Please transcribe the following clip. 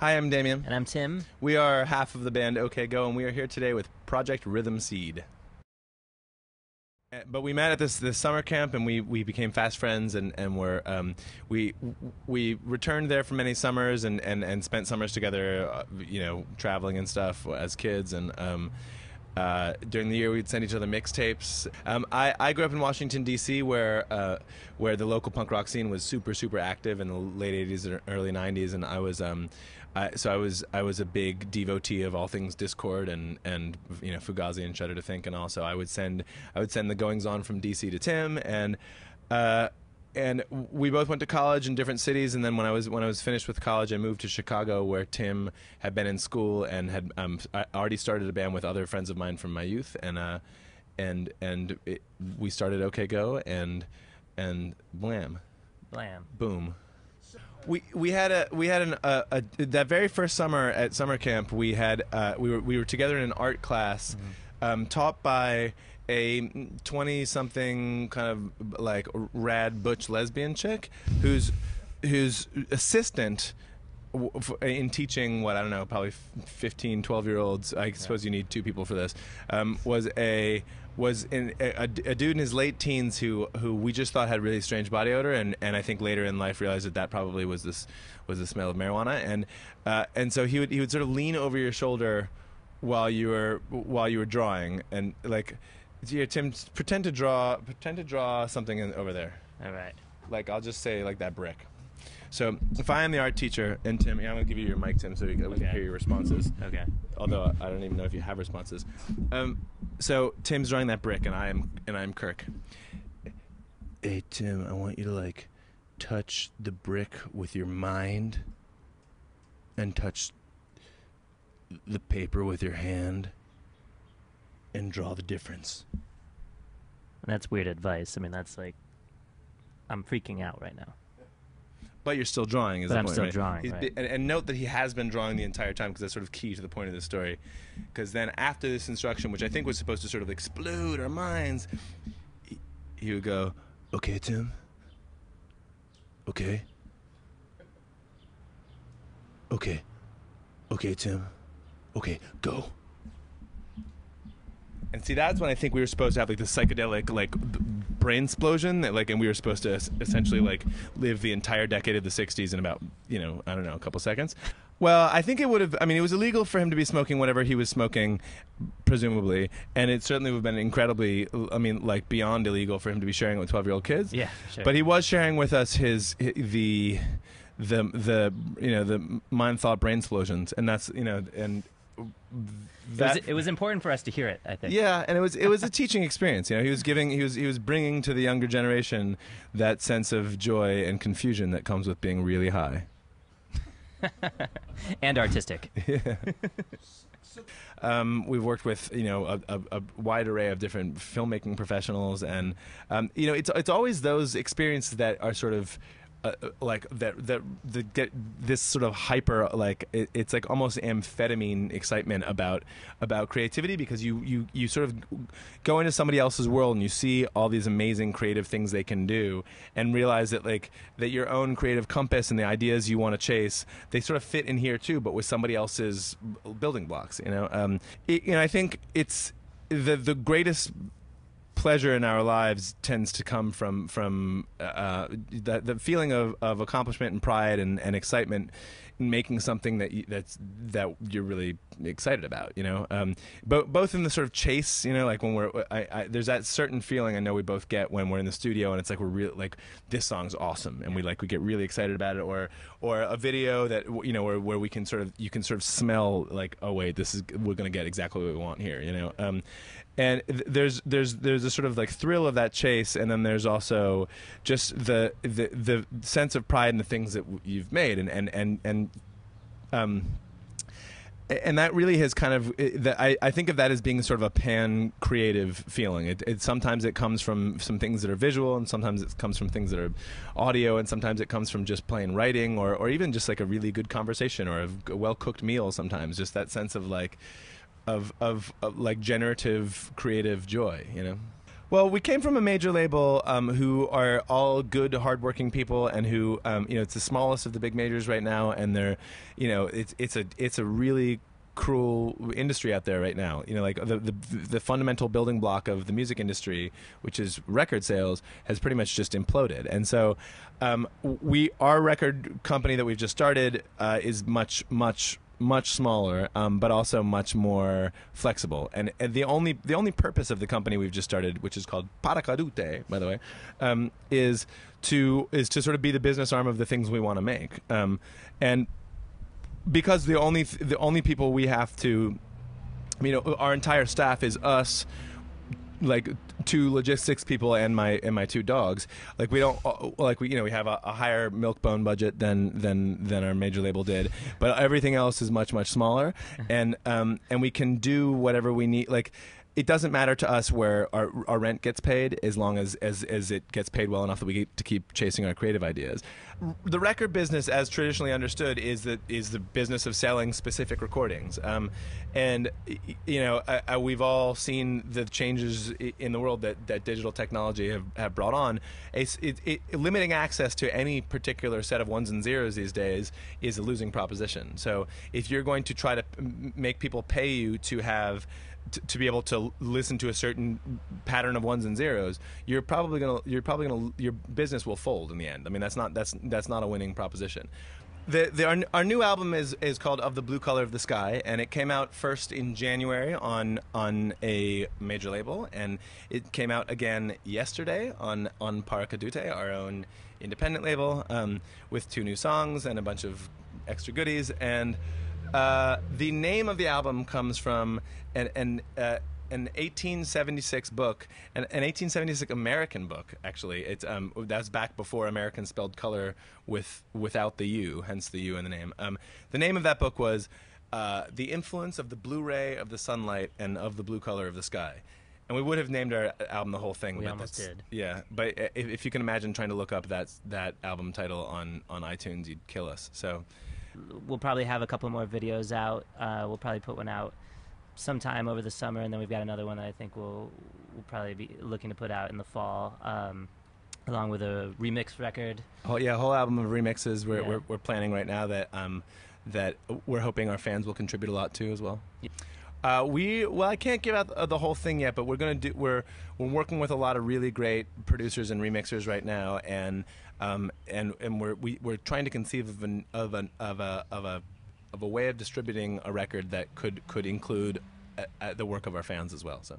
Hi, I'm Damian. And I'm Tim. We are half of the band OK Go, and we are here today with Project Rhythm Seed. But we met at this summer camp, and we became fast friends, and we returned there for many summers and spent summers together, traveling and stuff as kids. And during the year, we'd send each other mixtapes. I grew up in Washington D.C., where the local punk rock scene was super active in the late '80s and early '90s, and I was a big devotee of all things Discord and Fugazi and Shudder to Think, and also I would send the goings on from DC to Tim, and we both went to college in different cities, and then when I was finished with college, I moved to Chicago, where Tim had been in school and had I already started a band with other friends of mine from my youth, we started OK Go, and blam, boom. We had that very first summer at summer camp. We were together in an art class, taught by a 20-something kind of like rad butch lesbian chick whose assistant in teaching probably 15, 12-year-olds. I suppose you need two people for this. Was a dude in his late teens who we just thought had really strange body odor, and I think later in life realized that probably was the smell of marijuana, and so he would sort of lean over your shoulder while you were drawing, and like, here, Tim, pretend to draw something over there. All right. Like, I'll just say like that brick. So if I am the art teacher, and Tim, I'm going to give you your mic, Tim, so we can hear your responses. Okay. Although I don't even know if you have responses. So Tim's drawing that brick, and I'm Kirk. Hey, Tim, I want you to like touch the brick with your mind, and touch the paper with your hand, and draw the difference. And that's weird advice. I mean, that's like, I'm freaking out right now. But you're still drawing, is the point, I'm still right? drawing, right. And note that he has been drawing the entire time, because that's sort of key to the point of the story. Because then after this instruction, which I think was supposed to sort of explode our minds, he would go, "Okay, Tim. Okay. Okay. Okay, Tim. Okay, go." And see, that's when I think we were supposed to have like the psychedelic like brain explosion, that and we were supposed to essentially like live the entire decade of the '60s in about a couple seconds. Well, I think it would have. I mean, it was illegal for him to be smoking whatever he was smoking, presumably, and it certainly would have been incredibly, beyond illegal for him to be sharing it with 12-year-old kids. Yeah, sure. But he was sharing with us the mind, thought, brain explosions, and that's it was important for us to hear it, I think. Yeah, and it was a teaching experience. He was bringing to the younger generation that sense of joy and confusion that comes with being really high. And artistic. Yeah. We've worked with a wide array of different filmmaking professionals, and it's always those experiences that are sort of that get this sort of hyper, it's like almost amphetamine excitement about creativity, because you sort of go into somebody else's world and you see all these amazing creative things they can do, and realize that that your own creative compass and the ideas you want to chase, they sort of fit in here too, but with somebody else's building blocks. I think it's the greatest pleasure in our lives tends to come from the feeling of accomplishment and pride and excitement in making something that you're really excited about. Both in the sort of chase, like when there's that certain feeling I know we both get when we're in the studio and it's like we're really like, this song's awesome, and we get really excited about it, or a video that where you can sort of smell like, oh wait, we're gonna get exactly what we want here. And there's a sort of like thrill of that chase, and then there's also just the sense of pride in the things that you've made, and that really has kind of I think of that as being sort of a pan-creative feeling. Sometimes it comes from some things that are visual, and sometimes it comes from things that are audio, and sometimes it comes from just plain writing, or even just like a really good conversation or a well-cooked meal. Sometimes just that sense of like generative creative joy. Well, we came from a major label who are all good, hardworking people, and who, it's the smallest of the big majors right now, and they're, it's a really cruel industry out there right now. Like the fundamental building block of the music industry, which is record sales, has pretty much just imploded. And so, our record company that we've just started is much smaller, but also much more flexible. And the only purpose of the company we've just started, which is called Paracadute, by the way, is to sort of be the business arm of the things we want to make. And because the only people we have to, our entire staff is us, like 2 logistics people and my 2 dogs. Like we don't we have a higher milk bone budget than our major label did, but everything else is much smaller, and we can do whatever we need. Like, it doesn't matter to us where our rent gets paid, as long as it gets paid well enough that we get to keep chasing our creative ideas. The record business, as traditionally understood, is the business of selling specific recordings. We've all seen the changes in the world that digital technology have brought on. Limiting access to any particular set of ones and zeros these days is a losing proposition. So if you're going to try to make people pay you to have to be able to listen to a certain pattern of ones and zeros, your business will fold in the end. I mean, that's not a winning proposition. Our new album is called Of the Blue Color of the Sky, and it came out first in January on a major label, and it came out again yesterday on Paracadute, our own independent label, with 2 new songs and a bunch of extra goodies. And the name of the album comes from an 1876 book, an 1876 American book, actually. It's that's back before American spelled color without the U, hence the U in the name. The name of that book was The Influence of the Blue Ray of the Sunlight and of the Blue Color of the Sky. And we would have named our album the whole thing. We but almost did. Yeah, but if you can imagine trying to look up that album title on iTunes, you'd kill us. So we'll probably have a couple more videos out. We'll probably put one out sometime over the summer, and then we've got another one that I think we'll probably be looking to put out in the fall, along with a remix record. Oh yeah, a whole album of remixes we're planning right now that we're hoping our fans will contribute a lot to as well. Yeah. I can't give out the whole thing yet, but we're working with a lot of really great producers and remixers right now, and we're trying to conceive of a way of distributing a record that could include the work of our fans as well. So.